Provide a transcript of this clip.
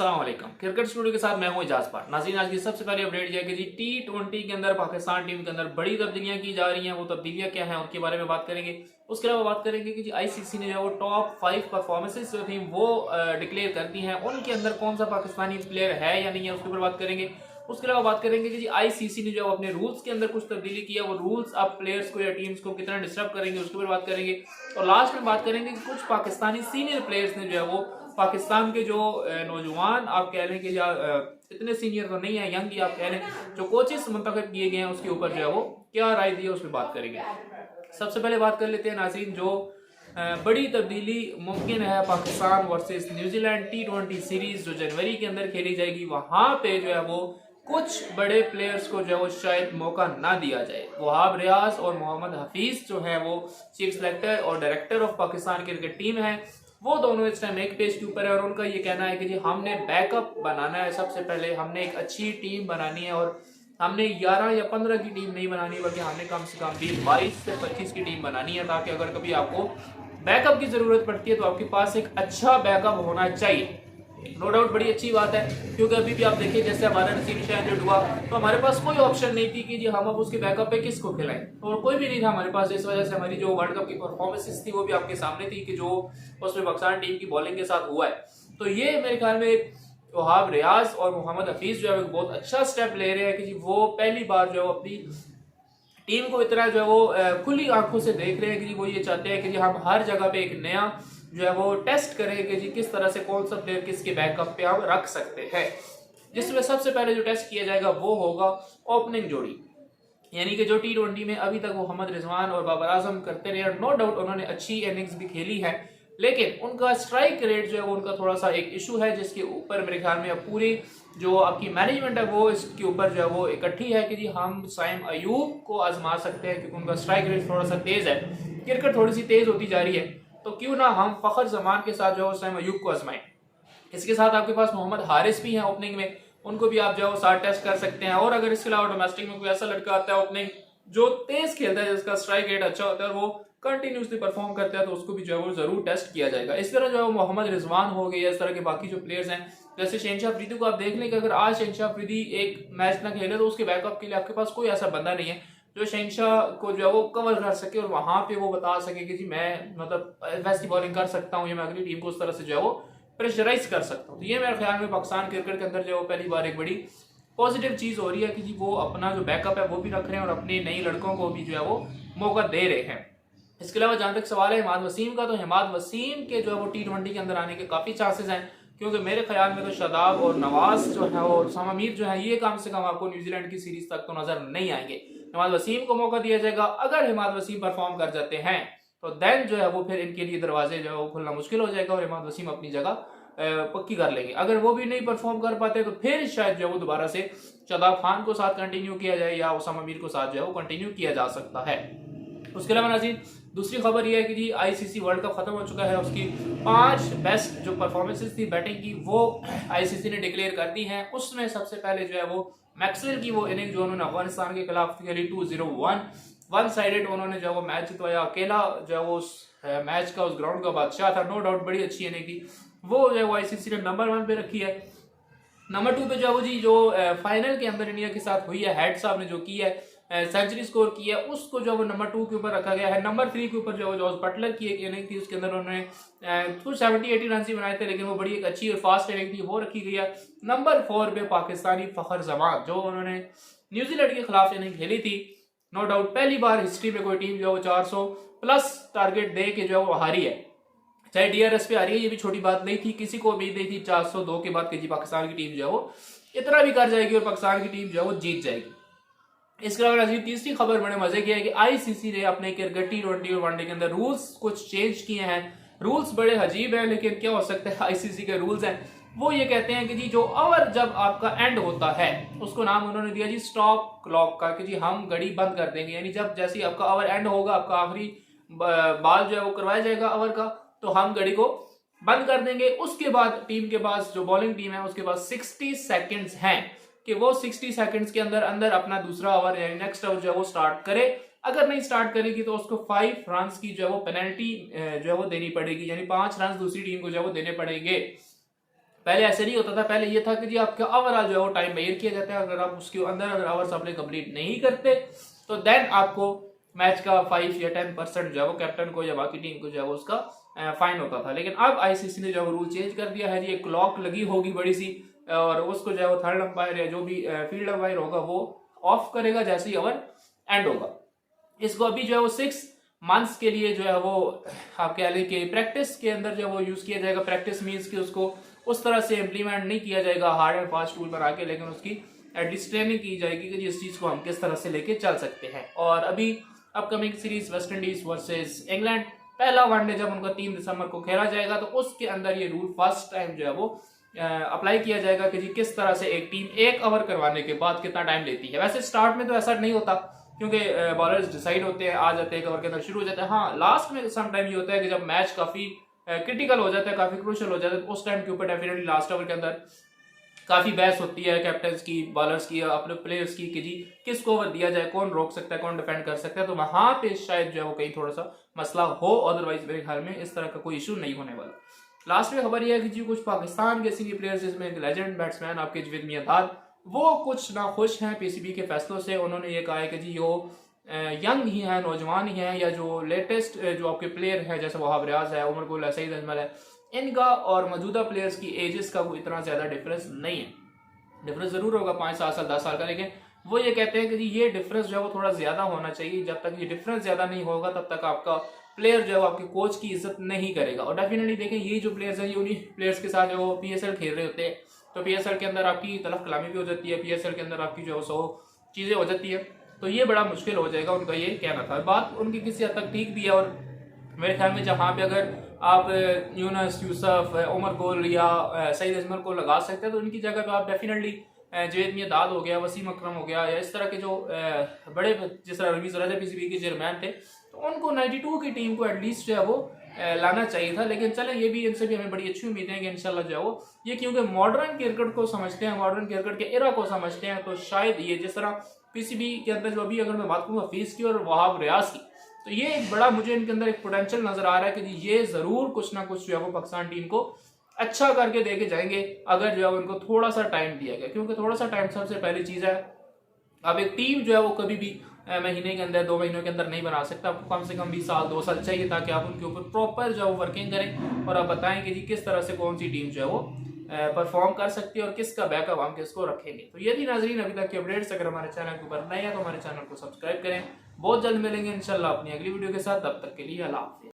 अस्सलाम वालेकुम। Cricket studio के साथ मैं हूं इजाज पार। नाज़रीन, आज की सबसे पहली अपडेट यह है कि जी T20 के अंदर पाकिस्तान टीम के अंदर बड़ी तब्दीलियां की जा रही हैं। वो तब्दीलियां क्या हैं उनके बारे में बात करेंगे। उसके अलावा बात करेंगे कि जी आईसीसी ने जो वो टॉप 5 परफॉर्मेंसेस जो थी वो डिक्लेयर कर दी हैं, उनके अंदर कौन सा पाकिस्तानी प्लेयर है या नहीं है उसके ऊपर बात करेंगे। उसके अलावा बात करेंगे कि जी आईसीसी ने जो अपने रूल्स के अंदर कुछ तब्दीली की है, वो रूल्स अब प्लेयर्स को या टीम्स को कितना डिस्टर्ब करेंगे उसके ऊपर बात करेंगे। और लास्ट में बात करेंगे कि कुछ पाकिस्तानी सीनियर प्लेयर्स ने जो है वो पाकिस्तान के जो नौजवान आप कह लें कि या इतने सीनियर तो नहीं है, यंग ही आप कह लें, जो कोचेस मुंतखब किए गए हैं उसके ऊपर जो है वो क्या राय दी है उस पर बात करेंगे। सबसे पहले बात कर लेते हैं नाज़रीन, जो बड़ी तब्दीली मुमकिन है Pakistan versus New Zealand T20 series जो जनवरी के अंदर खेली जाएगी, वहां पे जो है वो कुछ बड़े प्लेयर्स को जो है वो शायद मौका ना दिया जाए। वहाब रियाज और मोहम्मद हफीज जो है वो चीफ सेलेक्टर और director of Pakistan cricket team है, वो दोनों इस टाइम एक पेज के ऊपर है और उनका ये कहना है कि जी हमने बैकअप बनाना है। सबसे पहले हमने एक अच्छी टीम बनानी है और हमने 11 या 15 की टीम नहीं बनानी, बल्कि हमने कम से कम 22 से 25 की टीम बनानी है, ताकि अगर कभी आपको बैकअप की जरूरत पड़ती है तो आपके पास एक अच्छा बैकअप होना चाहिए। नो डाउट बड़ी अच्छी बात है, क्योंकि अभी भी आप देखिए जैसे हमारा नसीम शाह हुआ तो हमारे पास कोई ऑप्शन नहीं थी कि जी हम अब उसके बैकअप पे किसको खिलाएं, और कोई भी नहीं था हमारे पास। इस वजह से हमारी जो वर्ल्ड कप की परफॉर्मेंसेस थी वो भी आपके सामने थी कि जो उसमें पाकिस्तान टीम की बॉलिंग के साथ हुआ है। तो ये मेरे ख्याल में वहाब रियाज और मोहम्मद हफीज जो है बहुत अच्छा स्टेप ले रहे हैं कि जी वो पहली बार जो है अपनी टीम को इतना जो है वो खुली आंखों से देख रहे हैं कि जी वो ये चाहते हैं कि जी हम हर जगह पे एक नया जो है वो टेस्ट करें कि जी किस तरह से कौन सा प्लेयर किसके बैकअप पे हम रख सकते हैं। जिसमें सबसे पहले जो टेस्ट किया जाएगा वो होगा ओपनिंग जोड़ी, यानी कि जो T20 में अभी तक वो मोहम्मद रिजवान और बाबर आजम करते रहे। नो डाउट उन्होंने अच्छी इनिंग्स भी खेली है, लेकिन उनका स्ट्राइक रेट जो है वो उनका थोड़ा सा एक इशू है, जिसके ऊपर मेरे ख्याल में अब पूरी जो आपकी मैनेजमेंट है वो इसके ऊपर जो है वो इकट्ठी है कि जी हम साइम अयूब को आजमा सकते हैं, क्योंकि उनका स्ट्राइक रेट थोड़ा सा तेज है। क्रिकेट थोड़ी सी तेज होती जा रही है, तो क्यों ना हम फखर जमान के साथ जो है साइम अयूब को आजमाएं। इसके साथ आपके पास मोहम्मद हारिस भी हैं ओपनिंग में, उनको भी आप जो है साथ टेस्ट कर सकते हैं। और अगर इसके अलावा डोमेस्टिक में कोई ऐसा लड़का आता है ओपनिंग जो तेज खेलता है, जिसका स्ट्राइक रेट अच्छा होता है और वो कंटिन्यूसली परफॉर्म करता है, तो उसको भी जो है वो जरूर टेस्ट किया जाएगा। इस तरह जो है मोहम्मद रिजवान हो गए, इस तरह के बाकी जो प्लेयर्स हैं, जैसे शहनशाह अफरीदी को आप देख लें कि अगर आज शहनशाह अफरीदी एक मैच ना खेले तो उसके बैकअप के लिए आपके पास कोई ऐसा बंदा नहीं है जो शहनशाह को जो है वो कवर कर सके और वहां पे वो बता सके कि जी मैं मतलब वैसी बॉलिंग कर सकता हूँ या मैं अगली टीम को उस तरह से जो है वो प्रेशराइज कर सकता हूँ। तो ये मेरे ख्याल में पाकिस्तान क्रिकेट के अंदर जो है पहली बार एक बड़ी पॉजिटिव चीज हो रही है कि जी वो अपना जो बैकअप है वो भी रख रहे हैं और अपने नए लड़कों को भी जो है वो मौका दे रहे हैं। इसके अलावा जहां तक सवाल है हिमाद वसीम का, तो हिमाद वसीम के जो है वो T20 के अंदर आने के काफी चांसेस हैं, क्योंकि मेरे ख्याल में तो शादाब और नवाज जो है और उसामा मीर जो है ये कम से कम आपको न्यूजीलैंड की सीरीज तक तो नजर नहीं आएंगे। हिमाद वसीम को मौका दिया जाएगा। अगर हिमाद वसीम परफॉर्म कर जाते हैं तो देन जो है वो फिर इनके लिए दरवाजे जो है वो खुलना मुश्किल हो जाएगा और हिमाद वसीम अपनी जगह पक्की कर लेंगे। अगर वो भी नहीं परफॉर्म कर पाते तो फिर शायद जो है वो दोबारा से शादाब खान को साथ कंटिन्यू किया जाए या उसामा मीर को साथ जो है वो कंटिन्यू किया जा सकता है। उसके अलावा नाज़रीन दूसरी खबर यह है कि जी आईसीसी वर्ल्ड कप खत्म हो चुका है, उसकी 5 बेस्ट जो परफॉर्मेंसेस थी बैटिंग की वो आईसीसी ने डिक्लेयर कर दी हैं। उसमें सबसे पहले जो है वो मैक्सवेल की वो इनिंग जो उन्होंने अफगानिस्तान के खिलाफ खेली 2-0-1 वन साइडेड उन्होंने जो है वो मैच जितवाया, अकेला जो है वो उस मैच का उस ग्राउंड का बादशाह था। नो डाउट बड़ी अच्छी इनिंग थी, वो जो है वो आईसीसी ने नंबर 1 पे रखी है। नंबर 2 पे जो है वो जी जो फाइनल के अंदर इंडिया के साथ हुई है, हेड साहब ने जो की है सेंचुरी स्कोर की है, उसको जो वो नंबर 2 के ऊपर रखा गया है। नंबर 3 के ऊपर जो जॉर्ज बटलर की एक इनिंग थी, उसके अंदर उन्होंने कुछ 70-80 रन ही बनाए थे, लेकिन वो बड़ी एक अच्छी और फास्ट इनिंग थी, वो रखी गई है। नंबर 4 पे पाकिस्तानी फखर जमान जो उन्होंने न्यूजीलैंड के खिलाफ इनिंग खेली थी। नो डाउट पहली बार हिस्ट्री में कोई टीम जो है वो 400 प्लस टारगेट दे के जो है वो हारी है, चाहे डीआरएस पे आ रही है, ये भी छोटी बात नहीं थी। किसी को उम्मीद नहीं थी 402 के बाद कि जी पाकिस्तान की टीम जो है वो इतना भी कर जाएगी और पाकिस्तान की टीम जो है वो जीत जाएगी। इसके अलावा तीसरी खबर बड़े मजे की है कि आईसीसी ने अपने क्रिकेट T20 और वनडे के अंदर रूल्स कुछ चेंज किए हैं। रूल्स बड़े अजीब हैं, लेकिन क्या हो सकता है, आईसीसी के रूल्स हैं। वो ये कहते हैं कि जी जो ओवर जब आपका एंड होता है उसको नाम उन्होंने दिया जी स्टॉप क्लॉक का, कि जी हम घड़ी बंद कर देंगे, यानी जब जैसे ही आपका ओवर एंड होगा, आपका आखिरी बॉल जो है वो करवाया जाएगा ओवर का, तो हम घड़ी को बंद कर देंगे। उसके बाद टीम के पास जो बॉलिंग टीम है उसके पास 60 सेकंड्स हैं कि वो 60 सेकंड्स के अंदर अंदर अपना दूसरा ओवर यानी नेक्स्ट ओवर जो है वो स्टार्ट करे। अगर नहीं स्टार्ट करेगी तो उसको 5 रन की जो है वो पेनल्टी जो है वो देनी पड़ेगी, यानी 5 रन दूसरी टीम को जो है वो देने पड़ेंगे। पहले ऐसे नहीं होता था। पहले ये था कि जी आपका ओवरऑल जो है वो टाइम मेजर किया जाता है, अगर आप उसके अंदर अगर आवर्स आपने कंप्लीट नहीं करते तो देन आपको मैच का 5 या 10% जो है वो कैप्टन को या बाकी टीम को जो है वो उसका फाइन होता था। लेकिन अब आईसीसी ने जो रूल चेंज कर दिया है जी, एक क्लॉक लगी होगी बड़ी सी, और उसको जो है वो थर्ड अंपायर या जो भी फील्ड अंपायर होगा वो ऑफ करेगा जैसे ही ओवर एंड होगा। इसको अभी जो है वो 6 मंथ्स के लिए जो है वो आप कह लें कि प्रैक्टिस के अंदर जो है वो यूज किया जाएगा। प्रैक्टिस मीन्स कि उसको उस तरह से इम्प्लीमेंट नहीं किया जाएगा हार्ड एंड फास्ट टूल बना के, लेकिन उसकी एटलीस्ट ट्रेनिंग की जाएगी कि इस चीज को हम किस तरह से लेके चल सकते हैं। और अभी upcoming series West Indies versus England, पहला वनडे जब उनका 3 दिसंबर को खेला जाएगा तो उसके अंदर ये रूल फर्स्ट टाइम जो है वो अप्लाई किया जाएगा कि जी किस तरह से एक टीम 1 ओवर करवाने के बाद कितना टाइम लेती है। वैसे स्टार्ट में तो ऐसा नहीं होता क्योंकि बॉलर्स डिसाइड होते हैं, आ जाते हैं, 1 ओवर के अंदर शुरू हो जाता है। हाँ, लास्ट में सम टाइम ये होता है कि जब मैच काफी क्रिटिकल हो जाता है, काफी क्रूशियल हो जाता है, उस टाइम के ऊपर डेफिनेटली लास्ट ओवर के अंदर काफी बहस होती है कैप्टन्स की, बॉलर्स की, अपने प्लेयर्स की कि जी किसको ओवर दिया जाए, कौन रोक सकता है, कौन डिफेंड कर सकता है। तो वहां पे शायद जो है वो कहीं थोड़ा सा मसला हो, अदरवाइज मेरे ख्याल में इस तरह का कोई इशू नहीं होने वाला। लास्ट में खबर यह है कि जी कुछ पाकिस्तान के सीनियर प्लेयर्स जिसमें एक लेजेंड बैट्समैन आपके जवेद मियांदाद, वो कुछ नाखुश हैं पीसीबी के फैसलों से। उन्होंने ये कहा है कि जी वो यंग ही है, नौजवान ही है, या जो लेटेस्ट जो आपके प्लेयर है जैसे वहाब रियाज है, उमर गुल है, सईद अजमल है, इनका और मौजूदा प्लेयर्स की एजेस का कोई इतना ज्यादा डिफरेंस नहीं है। डिफरेंस जरूर होगा 5 साल 10 साल का, लेकिन वो ये कहते हैं कि जी ये डिफरेंस जो है वो थोड़ा ज्यादा होना चाहिए। जब तक ये डिफरेंस ज्यादा नहीं होगा तब तक आपका प्लेयर जो है आपके कोच की इज्जत नहीं करेगा। और डेफिनेटली देखें, ये जो प्लेयर्स हैं ये उन्हीं प्लेयर्स के साथ जो वो पीएसएल खेल रहे होते हैं, तो पीएसएल के अंदर आपकी तलफ कलामी भी हो जाती है, पीएसएल के अंदर आपकी जो है 100 चीजें हो जाती है, तो ये बड़ा मुश्किल हो जाएगा। उनका ये कहना था, बात उनकी किसी हद तक ठीक भी है। और मेरे ख्याल में जहाँ पे अगर आप यूनस, यूसुफ, उमर गुल या सईद अजमल को लगा सकते हैं तो उनकी जगह पे आप डेफिनेटली जवेद मियांदाद हो गया, वसीम अकरम हो गया, या इस तरह के जो बड़े, जिस तरह रमीज रजा पीसीबी के चेयरमैन थे, तो उनको 92 की टीम को एटलीस्ट जो है वो लाना चाहिए था। लेकिन चले, ये भी इनसे भी हमें बड़ी अच्छी उम्मीद है कि इंशाल्लाह जो है वो ये, क्योंकि मॉडर्न क्रिकेट को समझते हैं, मॉडर्न क्रिकेट के एरा को समझते हैं, तो शायद ये जिस तरह पीसीबी के अंदर जो अभी अगर मैं बात करूँ हफीज की और वहाब रियाज की, तो ये एक बड़ा मुझे इनके अंदर एक पोटेंशियल नजर आ रहा है कि ये जरूर कुछ ना कुछ जो है वो पाकिस्तान टीम को अच्छा करके देके जाएंगे अगर जो है उनको थोड़ा सा टाइम दिया गया। क्योंकि थोड़ा सा टाइम सबसे पहली चीज है। अब एक टीम जो है वो कभी भी महीने के अंदर, 2 महीनों के अंदर नहीं बना सकता। आपको कम से कम 20 साल 2 साल चाहिए ताकि आप उनके ऊपर प्रॉपर जो है वर्किंग करें और आप बताएं कि जी किस तरह से कौन सी टीम जो है वो परफॉर्म कर सकती है और किसका बैकअप हम किसको रखेंगे। तो ये थी नाजरीन अभी तक की अपडेट्स। अगर हमारे चैनल के ऊपर नए हैं तो हमारे चैनल को सब्सक्राइब करें। बहुत जल्द मिलेंगे इंशाल्लाह अपनी अगली वीडियो के साथ, तब तक के लिए अल्लाह हाफिज़।